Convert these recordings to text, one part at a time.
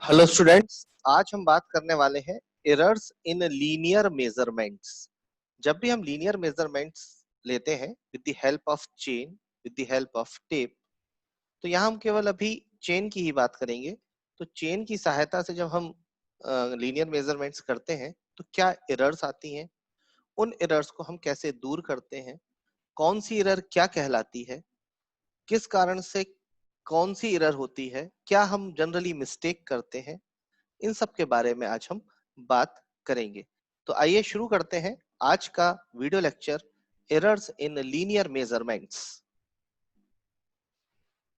Hello students, आज हम बात करने वाले हैं एरर्स इन लीनियर मेजरमेंट्स। जब भी हम लीनियर मेजरमेंट्स लेते हैं with the help of chain, with the help of tape, तो यहाँ हम केवल अभी चेन की ही बात करेंगे। तो चेन की सहायता से जब हम लीनियर मेजरमेंट्स करते हैं तो क्या एरर्स आती हैं, उन एरर्स को हम कैसे दूर करते हैं, कौन सी एरर क्या कहलाती है, किस कारण से कौन सी एरर होती है, क्या हम जनरली मिस्टेक करते हैं, इन सब के बारे में आज हम बात करेंगे। तो आइए शुरू करते हैं आज का video lecture, errors in linear measurements.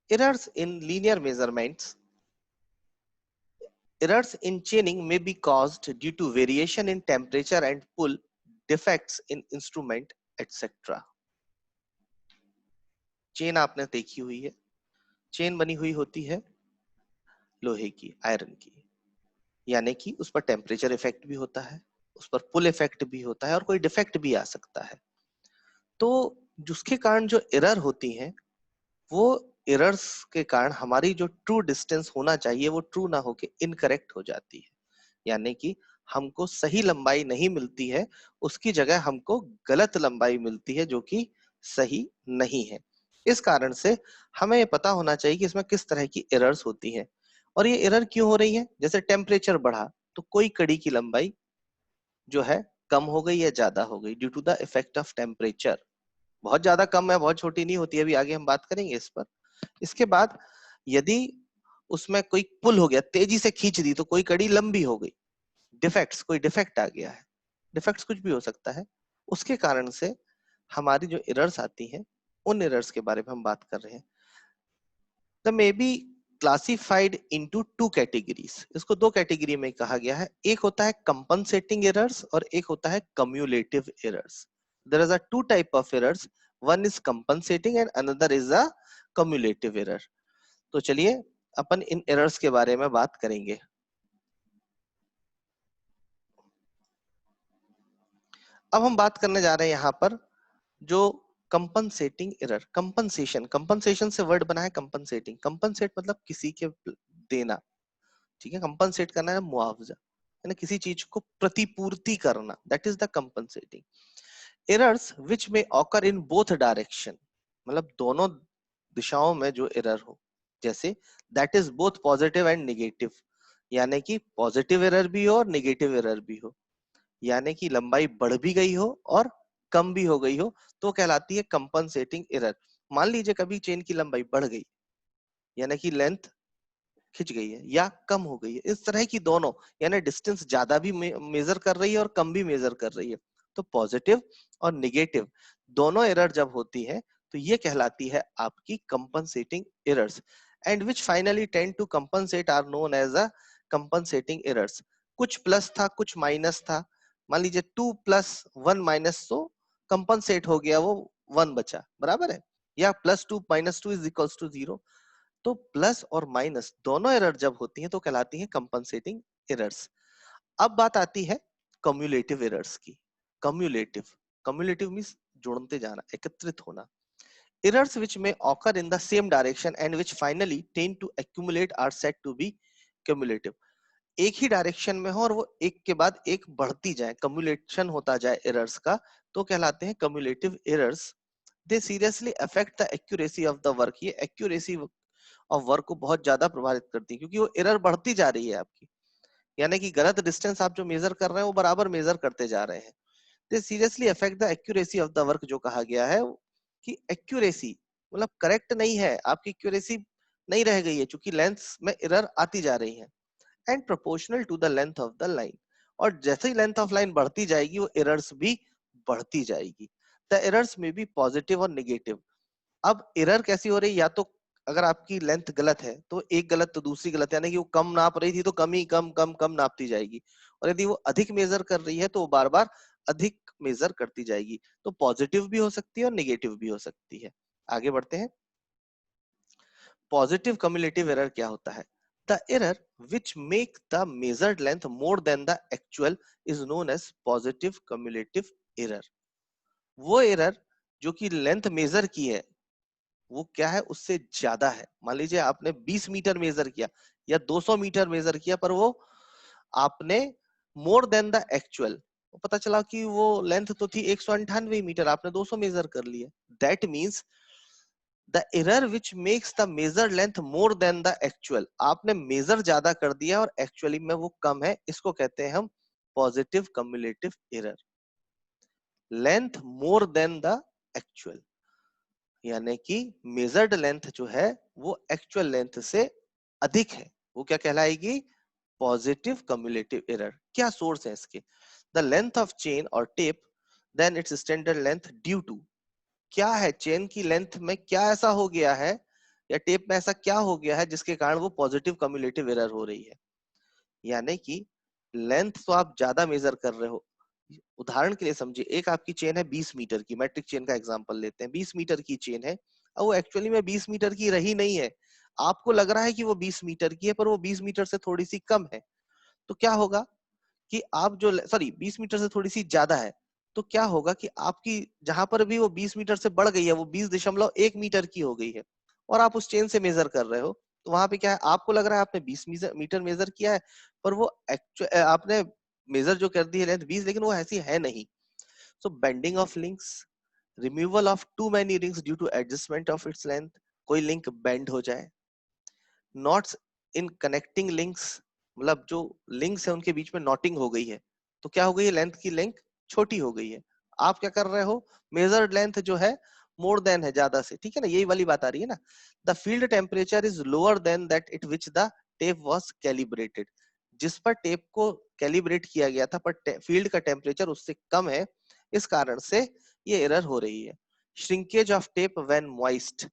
Errors in linear measurements, errors in chaining may be caused due to variation in temperature and pull, defects in instrument, etc. Chain आपने देखी हुई है, चेन बनी हुई होती है लोहे की, आयरन की, यानी कि उस पर टेम्परेचर इफेक्ट भी होता है, उस पर पुल इफेक्ट भी होता है और कोई डिफेक्ट भी आ सकता है। तो जिसके कारण जो एरर होती हैं, वो एरर्स के कारण हमारी जो ट्रू डिस्टेंस होना चाहिए वो ट्रू ना होके इनकरेक्ट हो जाती है, यानी कि हमको सही लंबाई नहीं मिलती है, उसकी जगह हमको गलत लंबाई मिलती है जो कि सही नहीं है। इस कारण से हमें ये पता होना चाहिए कि इसमें किस तरह की एरर्स होती हैं और ये एरर क्यों हो रही है। जैसे टेम्परेचर बढ़ा तो कोई कड़ी की लंबाई जो है कम हो गई या ज्यादा हो गई due to the effect of temperature. बहुत ज्यादा कम है, बहुत छोटी नहीं होती है, अभी आगे हम बात करेंगे इस पर। इसके बाद यदि उसमें कोई पुल हो गया, तेजी से खींच दी तो कोई कड़ी लंबी हो गई, डिफेक्ट्स, कोई डिफेक्ट आ गया है, डिफेक्ट्स कुछ भी हो सकता है, उसके कारण से हमारी जो एरर्स आती हैं उन एरर्स के बारे में हम बात कर रहे हैं। The may be classified into two categories, इसको दो कैटेगरी में कहा गया है। एक होता है कंपनसेटिंग एरर्स और एक होता है cumulative errors. There is a two type of errors, one is compensating and another is a cumulative error. तो चलिए अपन इन एरर्स के बारे में बात करेंगे। अब हम बात करने जा रहे हैं यहाँ पर जो कंपनसेटिंग एरर। कंपनसेशन, कंपनसेशन से वर्ड बना है कंपनसेटिंग। कंपनसेट मतलब किसी के देना, ठीक है। कंपनसेट करना है मुआवजा, यानी किसी चीज को प्रतिपूर्ति करना, that is the compensating. Errors which में ऑकर इन बोथ डायरेक्शन, मतलब दोनों दिशाओं में जो एरर हो, जैसे that is both positive and negative, यानी कि पॉजिटिव एरर भी हो और नेगेटिव एरर भी हो, यानी कि लंबाई बढ़ भी गई हो और कम भी हो गई हो, तो कहलाती है कंपनसेटिंग एरर। मान लीजिए कभी चेन की लंबाई बढ़ गई, यानी कि लेंथ खिंच गई है या कम हो गई है, इस तरह की दोनों, यानी डिस्टेंस ज्यादा भी मेजर कर रही है और कम भी मेजर कर रही है, तो पॉजिटिव और निगेटिव दोनों एरर जब होती है तो ये कहलाती है आपकी compensating errors. And which finally tend to compensate are known as a compensating errors. कुछ प्लस था कुछ माइनस था, मान लीजिए 2 + 1 - तो कंपनसेट हो गया, वो 1 बचा, बराबर है, या +2 - 2 इज इक्वल्स टू 0। तो प्लस और माइनस दोनों एरर जब होती हैं तो कहलाती हैं कंपनसेटिंग एरर्स। अब बात आती है कम्युलेटिव एरर्स की। कम्युलेटिव, कम्युलेटिव मींस जोड़ते जाना, एकत्रित होना। Errors which may occur in the same direction and which finally tend to accumulate are said to be cumulative। एक ही डायरेक्शन में हो और वो एक के बाद एक बढ़ती जाए, कम्युलेशन होता जाए एरर्स का, तो कहलाते हैं cumulative errors. They seriously affect the accuracy of the work. ये एक्यूरेसी और वर्क को बहुत ज्यादा प्रभावित करती है, क्योंकि वो एरर बढ़ती जा रही है आपकी, यानी कि गलत डिस्टेंस आप जो मेजर कर रहे हैं वो बराबर मेजर करते जा रहे हैं। They seriously affect the accuracy of the work, जो कहा गया है कि एक्यूरेसी मतलब करेक्ट नहीं है, आपकी एक्यूरेसी नहीं रह गई है, क्योंकि लेंथ में एरर आती जा रही है। And proportional to the length of the line, और जैसे ही लेंथ ऑफ लाइन बढ़ती जाएगी वो एरर्स भी बढ़ती जाएगी। द एरर्स में बी पॉजिटिव और निगेटिव। अब एरर कैसी हो रही, या तो अगर आपकी लेंथ गलत है तो एक गलत तो दूसरी गलत, यानी कि वो कम नाप रही थी तो कम ही कम कम कम नापती जाएगी, और यदि वो अधिक मेजर कर रही है तो वो बार बार अधिक मेजर करती जाएगी। तो पॉजिटिव भी हो सकती है और नेगेटिव भी हो सकती है। आगे बढ़ते हैं। पॉजिटिव कम्युलेटिव एरर क्या होता है? The error which make the measured length more than the actual is known as positive cumulative error. वो एरर जो कि लेंथ मेजर की है वो क्या है, उससे ज्यादा है। मान लीजिए आपने 20 मीटर मेजर किया या 200 मीटर मेजर किया, पर वो आपने मोर देन द एक्चुअल, पता चला कि वो लेंथ तो थी 198 मीटर, आपने 200 मेजर कर लिया। That means the error which makes the major length more than the actual, आपने मेजर ज्यादा कर दिया और एक्चुअली में वो कम है, इसको कहते हैं हम positive cumulative error. Length more than the actual, यानी कि मेजर्ड लेंथ जो है वो एक्चुअल लेंथ से अधिक है, वो क्या कहलाएगी, पॉजिटिव कम्युलेटिव एरर। क्या सोर्स है इसके, द लेंथ ऑफ चेन और tape then it's standard length due to, क्या है चेन की लेंथ में क्या ऐसा हो गया है या टेप में ऐसा क्या हो गया है जिसके कारण वो पॉजिटिव कम्युलेटिव एरर हो रही है। यानी कि लेंथ तो आप ज्यादा मेजर कर रहे हो। उदाहरण के लिए समझिए, एक आपकी चेन है 20 मीटर की, मैट्रिक चेन का एग्जांपल लेते हैं, 20 मीटर की चेन है और वो एक्चुअली में 20 मीटर की रही नहीं है, आपको लग रहा है कि वो 20 मीटर की है पर वो 20 मीटर से थोड़ी सी कम है। तो क्या होगा कि आप जो, सॉरी 20 मीटर से थोड़ी सी ज्यादा है, तो क्या होगा कि आपकी जहां पर भी वो 20 मीटर से बढ़ गई है वो 20.1 मीटर की हो गई है और आप उस चेन से मेजर कर रहे हो, तो वहां पे क्या है, आपको लग रहा है आपने 20 मीटर मेजर किया है, पर वो एक्चुअल आपने मेजर जो कर दी है लेंथ 20, लेकिन वो ऐसी है नहीं। So bending of links, removal of too many rings due to adjustment of its length, कोई लिंक बेंड हो जाए, नॉट्स इन कनेक्टिंग लिंक्स, मतलब जो लिंक्स है उनके बीच में नॉटिंग हो गई है, तो क्या हो गई है, लेंथ की लेंथ छोटी हो गई है। आप क्या कर रहे हो, मेजर्ड लेंथ जो है मोर देन है, ज्यादा से, ठीक है ना, यही वाली बात आ रही है ना। The field temperature is lower than that it which the tape was calibrated, जिस पर टेप को कैलिब्रेट किया गया था पर फील्ड का टेम्परेचर उससे कम है, इस कारण से ये एरर हो रही है। Shrinkage of tape when moist,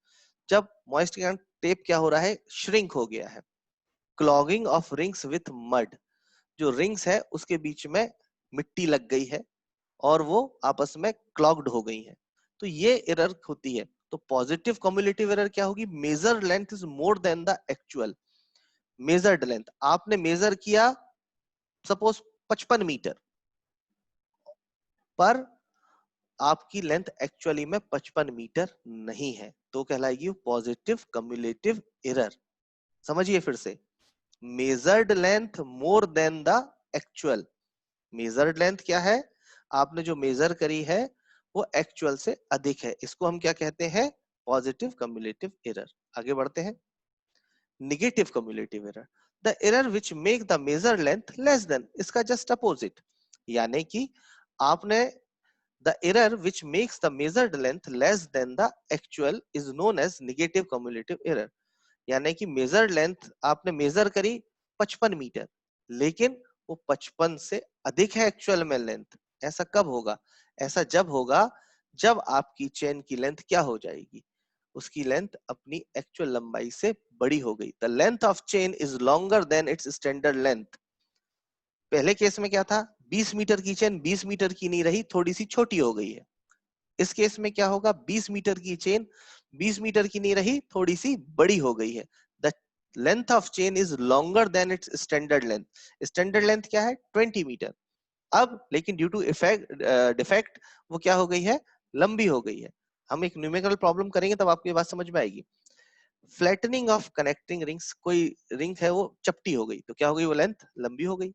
जब मॉइस्ट के कारण टेप क्या हो रहा है, श्रिंक हो गया है। Clogging of rings with mud, जो रिंग्स है उसके बीच में मिट्टी लग गई है और वो आपस में क्लॉग्ड हो गई है, तो ये एरर होती है। तो पॉजिटिव कम्युलेटिव एरर क्या होगी, major length is more than the actual. Measured length आपने मेजर किया सपोज 55 मीटर, पर आपकी लेंथ एक्चुअली में 55 मीटर नहीं है, तो कहलाएगी पॉजिटिव कम्युलेटिव एरर। समझिए फिर से, measured length more than the actual, measured length क्या है, आपने जो मेजर करी है वो एक्चुअल से अधिक है, इसको हम क्या कहते हैं, पॉजिटिव कम्युलेटिव एरर। आगे बढ़ते हैं, negative cumulative error, the error which make the major length less than, इसका जस्ट अपोजिट, यानी कि आपने the error which makes the measured length less than the actual is known as negative cumulative error। यानी कि measured length आपने major करी 55 metre, लेकिन वो 55 से अधिक है एक्चुअल में लेंथ। ऐसा कब होगा, ऐसा जब होगा जब आपकी चेन की लेंथ क्या हो जाएगी, उसकी लेंथ अपनी एक्चुअल लंबाई से बड़ी हो गई। The length of chain is longer than it's standard length. पहले केस में क्या था, 20 मीटर की चेन 20 मीटर की नहीं रही, थोड़ी सी छोटी हो गई है। इस केस में क्या होगा, 20 मीटर की चेन 20 मीटर की नहीं रही, थोड़ी सी बड़ी हो गई है। The length of chain is longer than it's standard length. Standard length क्या है, 20 मीटर। अब लेकिन ड्यू टू इफेक्ट डिफेक्ट वो क्या हो गई है, लंबी हो गई है। हम एक न्यूमेरिकल प्रॉब्लम करेंगे तब आपको ये बात समझ में आएगी। फ्लैटनिंग ऑफ कनेक्टिंग रिंग्स, कोई रिंग है वो चपटी हो गई, तो क्या हो गई, वो लेंथ लंबी हो गई।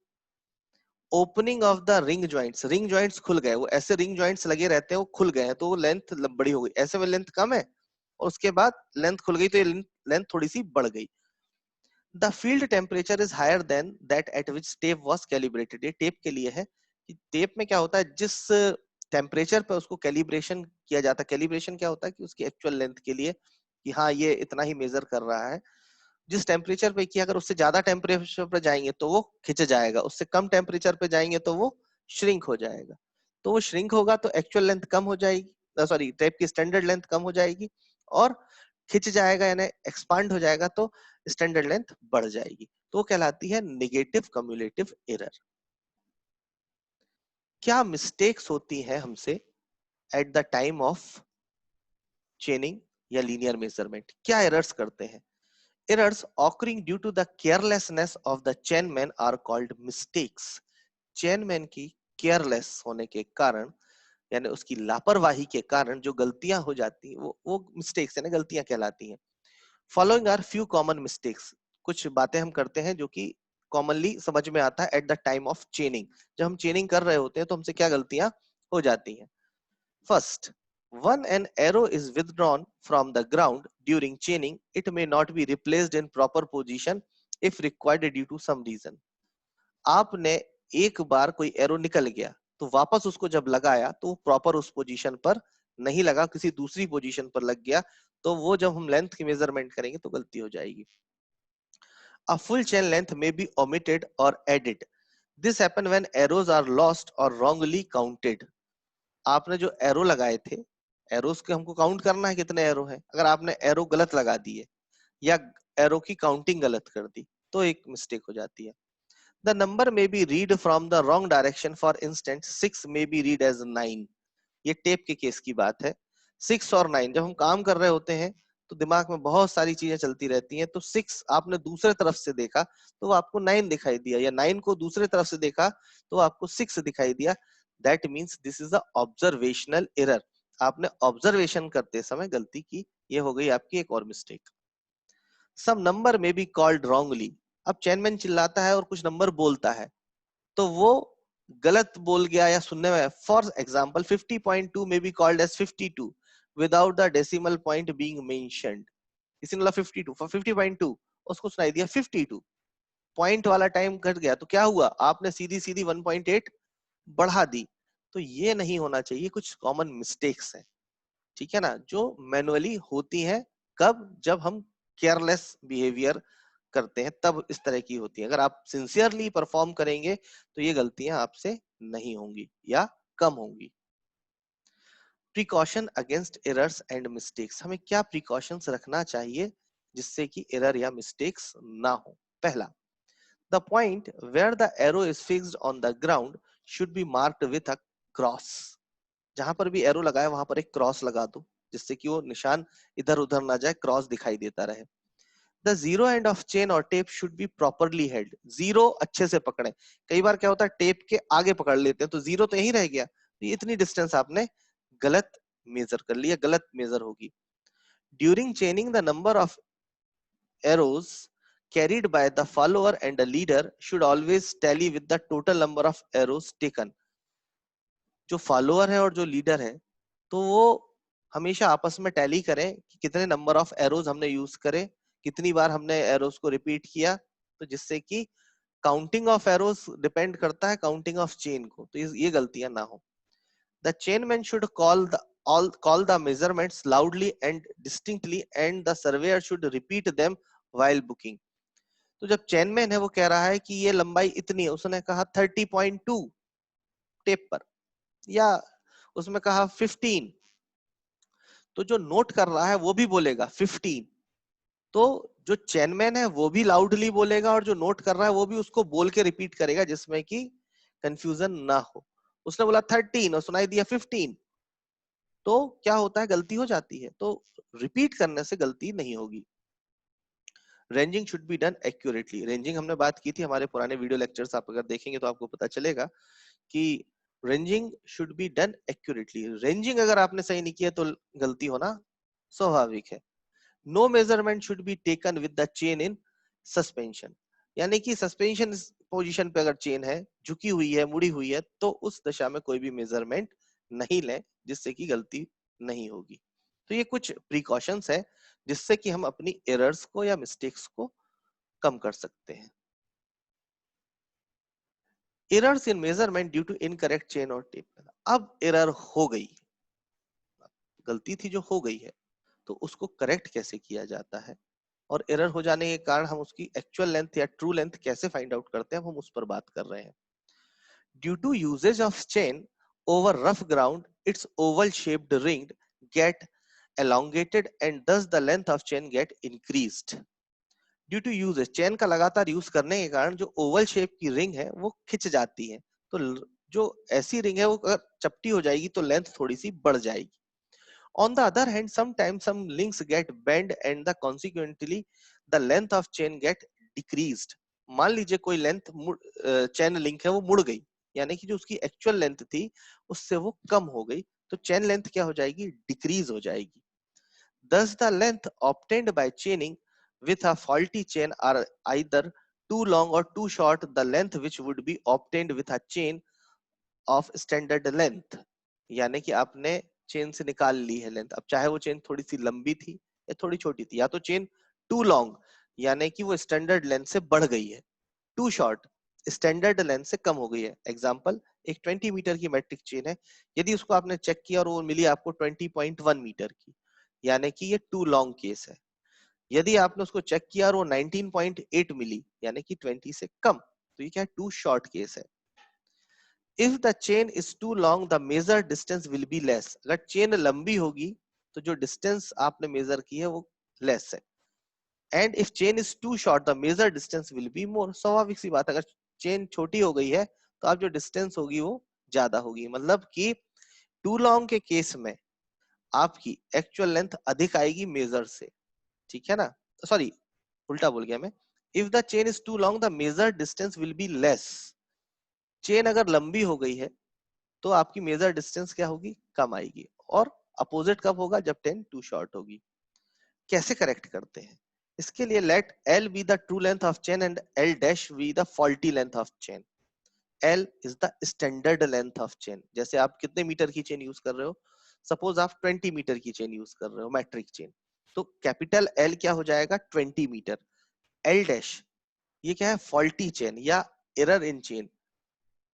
Opening of the ring joints खुल गए, वो ऐसे रिंग जॉइंट्स लगे रहते हैं वो खुल गए हैं, तो वो लेंथ बड़ी हो गई। ऐसे में लेंथ कम है और उसके बाद लेंथ खुल गई तो ये लेंथ थोड़ी सी बढ़ गई। The field temperature is higher than that at which tape was calibrated, ये टेप के लिए है कि टेप में क्या होता है, जिस टेम्परेचर पे उसको कैलिब्रेशन किया जाता है, कैलिब्रेशन क्या होता है कि उसकी एक्चुअल लेंथ के लिए कि हाँ ये इतना ही मेजर कर रहा है, जिस टेम्परेचर पे किया, अगर उससे ज्यादा टेम्परेचर पे जाएंगे तो वो खिंच जाएगा, उससे कम टेम्परेचर पे जाएंगे तो वो श्रिंक हो जाएगा। तो वो श्रिंक होगा तो एक्चुअल लेंथ कम हो जाएगी, सॉरी टेप की स्टैंडर्ड लेंथ कम हो जाएगी, और खिंच जाएगा यानी एक्सपांड हो जाएगा तो स्टैंडर्ड लेंथ बढ़ जाएगी, तो कहलाती है निगेटिव कम्युलेटिव एरर। क्या मिस्टेक्स होती हैं हमसे एट द टाइम ऑफ चेनिंग या लीनियर मेजरमेंट, क्या एरर्स करते हैं। Errors occurring due to the carelessness of the chainman are called mistakes। chainman की केयरलेस होने के कारण यानी उसकी लापरवाही के कारण जो गलतियां हो जाती हैं वो मिस्टेक्स है ना, गलतियां कहलाती हैं। Following are few common mistakes, कुछ बातें हम करते हैं जो कि कॉमनली समझ में आता है एट द टाइम ऑफ चेनिंग। जब हम चेनिंग कर रहे होते हैं तो हमसे क्या गलतियां हो जाती हैं। First, when an arrow is withdrawn from the ground during chaining, it may not be replaced in proper position if required due to some reason. आपने एक बार कोई एरो निकल गया तो वापस उसको जब लगाया तो वो प्रॉपर उस पोजीशन पर नहीं लगा, किसी दूसरी पोजीशन पर लग गया, तो वो जब हम लेंथ की मेजरमेंट करेंगे तो गलती हो जाएगी। A full chain length may be omitted or added. This happen when arrows are lost or wrongly counted. आपने जो एरो लगाए थे, एरोस के हमको काउंट करना है कितने एरो है, अगर आपने एरो गलत लगा दिए या एरो की काउंटिंग गलत कर दी तो एक मिस्टेक हो जाती है। The number may be read from the wrong direction. For instance, 6 may be read as 9. ये टेप के केस की बात है। 6 और 9 जब हम काम कर रहे होते हैं तो दिमाग में बहुत सारी चीजें चलती रहती हैं, तो 6 आपने दूसरे तरफ से देखा तो वो आपको 9 दिखाई दिया, या 9 को दूसरे तरफ से देखा तो आपको 6 दिखाई दिया। That means this is a observational error. आपने ऑब्जर्वेशन करते समय गलती की, ये हो गई आपकी एक और मिस्टेक। सम नंबर में बी कॉल्ड रॉन्गली। अब चेनमैन चिल्लाता है और कुछ नंबर बोलता है तो वो गलत बोल गया या सुनने में, for example 50.2 may be called as 52 without the decimal point being mentioned. किसी ने बोला 52 फॉर 50.2, उसको सुनाई दिया 52, पॉइंट वाला टाइम घट गया तो क्या हुआ, आपने सीधी सीधी 1.8 बढ़ा दी। तो ये नहीं होना चाहिए, कुछ कॉमन मिस्टेक्स हैं, ठीक है ना, जो मैनुअली होती हैं। कब, जब हम केयरलेस बिहेवियर करते हैं तब इस तरह की होती है। अगर आप सिंसियरली परफॉर्म करेंगे तो ये गलतियां आपसे नहीं होंगी या कम होंगी। Precaution against errors and mistakes, हमें क्या प्रिकॉशंस रखना चाहिए जिससे कि एरर या मिस्टेक्स ना हो। पहला, the point where the arrow is fixed on the ground should be marked with a cross. जहां पर भी एरो लगाए वहां पर एक क्रॉस लगा दो, जिससे कि वो निशान इधर उधर ना जाए, क्रॉस दिखाई देता रहे। The zero end of chain और tape should be properly held. Zero अच्छे से पकड़े, कई बार क्या होता है टेप के आगे पकड़ लेते हैं तो जीरो तो यही रह गया, तो इतनी डिस्टेंस आपने गलत मेजर कर लिया, गलत मेजर होगी। During चेनिंग the number of arrows carried by the follower and the leader should always tally with the total number of arrows taken. जो फॉलोअर है और जो लीडर है तो वो हमेशा आपस में टैली करें कि कितने नंबर ऑफ एरोज हमने यूज करे, कितनी बार हमने एरोज को रिपीट किया, तो जिससे कि काउंटिंग ऑफ एरोज डिपेंड करता है काउंटिंग ऑफ चेन को, तो ये गलतियां ना हो। The chainman should call the measurements loudly and distinctly and the surveyor should repeat them while booking. तो जब चेनमैन है वो कह रहा है कि ये लंबाई इतनी है, उसने कहा 30.2 टेप पर, या उसमें कहा 15, तो जो नोट कर रहा है वो भी बोलेगा 15। तो जो चेनमैन है वो भी लाउडली बोलेगा और जो नोट कर रहा है वो भी उसको बोल के रिपीट करेगा, जिसमें कि कंफ्यूजन ना हो। उसने बोला 13 और सुनाई दिया 15, तो क्या होता है, गलती हो जाती है। तो रिपीट करने से गलती नहीं होगी। Ranging should be done accurately. Ranging हमने बात की थी हमारे पुराने वीडियो लेक्चर्स, आप अगर देखेंगे तो आपको पता चलेगा कि ranging should be done accurately. Ranging अगर आपने सही नहीं किया तो गलती होना स्वाभाविक है। No measurement should be taken with the chain in suspension, यानी कि सस्पेंशन पोजीशन पे अगर चेन है, झुकी हुई है, मुड़ी हुई है, तो उस दशा में कोई भी मेजरमेंट नहीं लें, जिससे कि गलती नहीं होगी। तो ये कुछ प्रिकॉशंस है जिससे कि हम अपनी एरर्स को या मिस्टेक्स को कम कर सकते हैं। Errors in measurement due to incorrect chain और टेप। अब एरर हो गई, गलती थी जो हो गई है, तो उसको करेक्ट कैसे किया जाता है, और एरर हो जाने के कारण हम उसकी एक्चुअल लेंथ या ट्रू लेंथ कैसे फाइंड आउट करते हैं, हम उस पर बात कर रहे हैं। Due to usages of chain over rough ground, it's oval shaped ring get elongated and thus the length of chain get increased. Due to usages, chain का लगातार यूज करने के कारण जो ओवल शेप की रिंग है वो खिंच जाती है, तो जो ऐसी रिंग है वो अगर चपटी हो जाएगी तो लेंथ थोड़ी सी बढ़ जाएगी। On the other hand, sometimes some links get bent and the consequently the length of chain get decreased. मान लीजिए कोई लेंथ चेन लिंक है वो मुड़ गई, यानी कि जो उसकी एक्चुअल लेंथ थी उससे वो कम हो गई, तो चेन लेंथ क्या हो जाएगी, डिक्रीज हो जाएगी। Thus the length obtained by chaining with a faulty chain are either too long or too short the length which would be obtained with a chain of standard length। यानी कि आपने chain से निकाल ली है length, अब चाहे वो chain थोड़ी सी लंबी थी या थोड़ी छोटी थी, या तो चेन टू लॉन्ग यानी कि वो स्टैंडर्ड लेंथ से बढ़ गई है, टू शॉर्ट स्टैंडर्ड लेंथ से कम हो गई है। एग्जांपल, एक 20 मीटर की मैट्रिक चेन है, यदि उसको आपने चेक किया और वो मिली आपको 20.1 मीटर की, यानी कि ये टू लॉन्ग केस है। यदि आपने उसको चेक किया और वो 19.8 मिली यानी कि 20 से कम, तो ये क्या है, टू शॉर्ट केस है। If the chain is too long the measure distance will be less. अगर चेन लंबी होगी तो जो डिस्टेंस आपने मेजर की है वो लेस है। And if chain is too short the measure distance will be more. स्वाभाविक सी बात, अगर चेन छोटी हो गई है तो आप जो डिस्टेंस होगी वो ज्यादा होगी। मतलब कि टू लॉन्ग के केस में आपकी एक्चुअल लेंथ अधिक आएगी मेजर से, ठीक है ना, सॉरी उल्टा बोल गया मैं। If the chain is too long the measure distance will be less. Chain अगर लंबी हो गई है तो आपकी मेजर डिस्टेंस क्या होगी, कम आएगी। और अपोजिट कब होगा, जब टेन टू शॉर्ट होगी। कैसे करेक्ट करते हैं, इसके लिए let L be the true length of chain and L dash be the faulty length of chain. L is the standard length of chain. जैसे आप कितने मीटर की चेन यूज कर रहे हो, सपोज आप 20 मीटर की चेन यूज कर रहे हो मैट्रिक चेन, तो कैपिटल एल क्या हो जाएगा, 20 मीटर। एल डैश ये क्या है, फॉल्टी चेन या एरर इन चेन।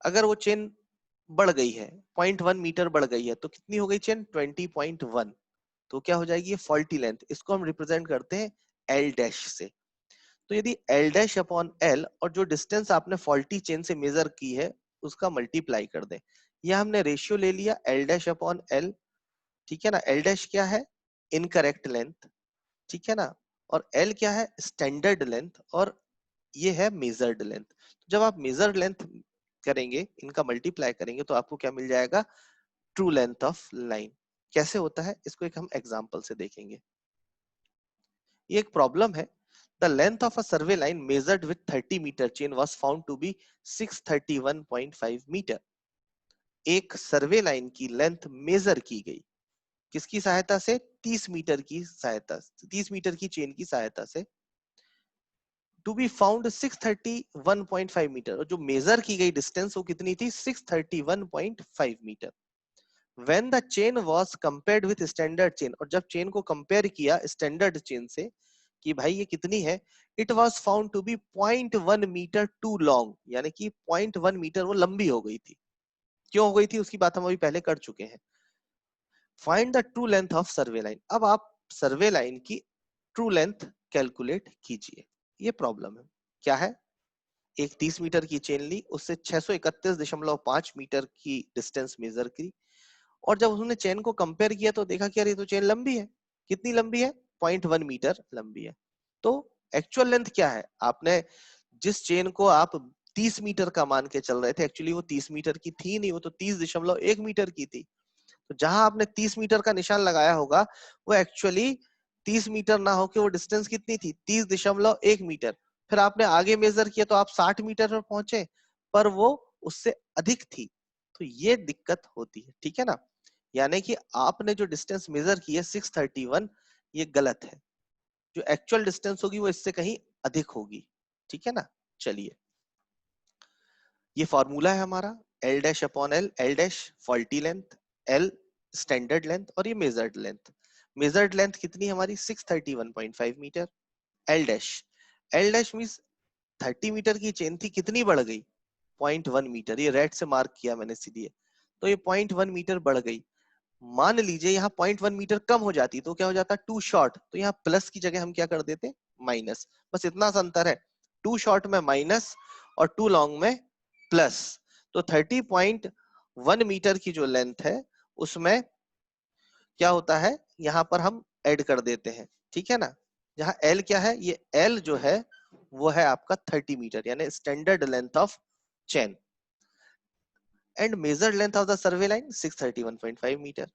अगर वो चेन बढ़ गई है, 0.1 मीटर बढ़ गई है, तो कितनी हो गई चेन, 20.1, तो क्या हो जाएगी ये फॉल्टी लेंथ। इसको हम रिप्रेजेंट करते हैं एल डैश से। तो यदि एल डैश अपॉन एल और जो डिस्टेंस आपने फॉल्टी चेन से मेजर की है उसका मल्टीप्लाई कर दें, यह हमने रेशियो ले लिया एल डैश अपॉन एल, ठीक है ना। एल डैश क्या है, इनकरेक्ट लेंथ, ठीक है ना, और एल क्या है, स्टैंडर्ड लेंथ, और ये है मेजर्ड लेंथ। जब आप मेजर्ड लेंथ करेंगे, इनका मल्टीप्लाई करेंगे, तो आपको क्या मिल जाएगा, ट्रू लेंथ ऑफ लाइन। कैसे होता है इसको एक हम एग्जांपल से देखेंगे। ये एक प्रॉब्लम है। The length of a survey line measured with 30 metre chain was found to be 631.5 metre. एक सर्वे लाइन की लेंथ मेजर की गई, किसकी सहायता से, 30 मीटर की सहायता, 30 मीटर की चेन की सहायता से। टू बी फाउंड 631.5 मीटर, और जो मेजर की गई डिस्टेंस वो कितनी थी, 631.5 metre. When the chain was compared with standard chain, और जब चेन को कंपेयर किया स्टैंडर्ड चेन से कि भाई ये कितनी है, it was found to be 0.1 metre too long, यानी कि 0.1 मीटर वो लंबी हो गई थी। क्यों हो गई थी उसकी बात हम अभी पहले कर चुके हैं। Find the true length of survey line. अब आप सर्वे लाइन की ट्रू लेंथ कैलकुलेट कीजिए। ये प्रॉब्लम है, क्या है, एक 30 मीटर की चेन ली, उससे 631.5 मीटर की डिस्टेंस मेजर की, और जब उसने चेन को कंपेयर किया तो देखा कि यार ये तो चेन लंबी है। कितनी लंबी है, 0.1 मीटर लंबी है। तो एक्चुअल लेंथ क्या है, आपने जिस चेन को आप 30 मीटर का मान के चल रहे थे, एक्चुअली वो 30 मीटर की थी नहीं, वो तो 30.1 मीटर की थी। तो जहां आपने 30 मीटर का निशान लगाया होगा वो एक्चुअली 30 मीटर ना होके वो डिस्टेंस कितनी थी, 30.1 मीटर। फिर आपने आगे मेजर किया तो आप 60 मीटर पर पहुंचे, पर वो उससे अधिक थी। तो ये दिक्कत होती है, ठीक है ना। यानी कि आपने जो डिस्टेंस मेजर की है 631, ये गलत है। जो एक्चुअल डिस्टेंस होगी वो इससे कहीं अधिक होगी, ठीक है ना। चलिए, ये फॉर्मूला है हमारा, L dash upon L, L dash faulty length, L standard length, और ये मेजर्ड लेंथ। मेजर्ड लेंथ कितनी हमारी, 631.5 metre. L dash, L dash means 30 metre की चेन थी, कितनी बढ़ गई, 0.1 मीटर। ये रेड से मार्क किया मैंने सीधे, तो ये 0.1 मीटर बढ़ गई। मान लीजिए यहाँ 0.1 मीटर कम हो जाती तो क्या हो जाता, टू शॉर्ट, तो यहाँ प्लस की जगह हम क्या कर देते, माइनस। बस इतना सा अंतर है, टू शॉर्ट में माइनस और टू लॉन्ग में प्लस। तो 30.1 मीटर की जो लेंथ है उसमें क्या होता है, यहाँ पर हम ऐड कर देते हैं, ठीक है ना। जहाँ एल क्या है, ये एल जो है वो है आपका 30 मीटर, यानी standard length of chain. And measured length of the survey line 631.5 metre.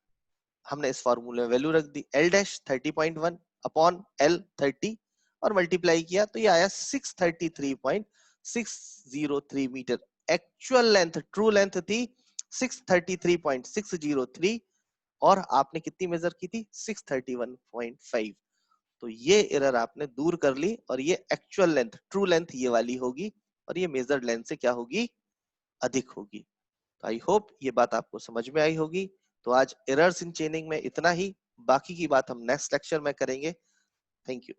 हमने इस फॉर्मूले में वैल्यू रख दी, एल डैश 30.1 अपॉन एल 30, और मल्टीप्लाई किया तो ये आया 633.603 metre. Actual length, true length थी 633.603 और आपने कितनी मेजर की थी 631.5। तो ये एरर आपने दूर कर ली और ये एक्चुअल लेंथ, ट्रू लेंथ ये वाली होगी और ये मेजर्ड लेंथ से क्या होगी, अधिक होगी। तो आई होप ये बात आपको समझ में आई होगी। तो आज एरर्स इन चेनिंग में इतना ही, बाकी की बात हम नेक्स्ट लेक्चर में करेंगे। Thank you.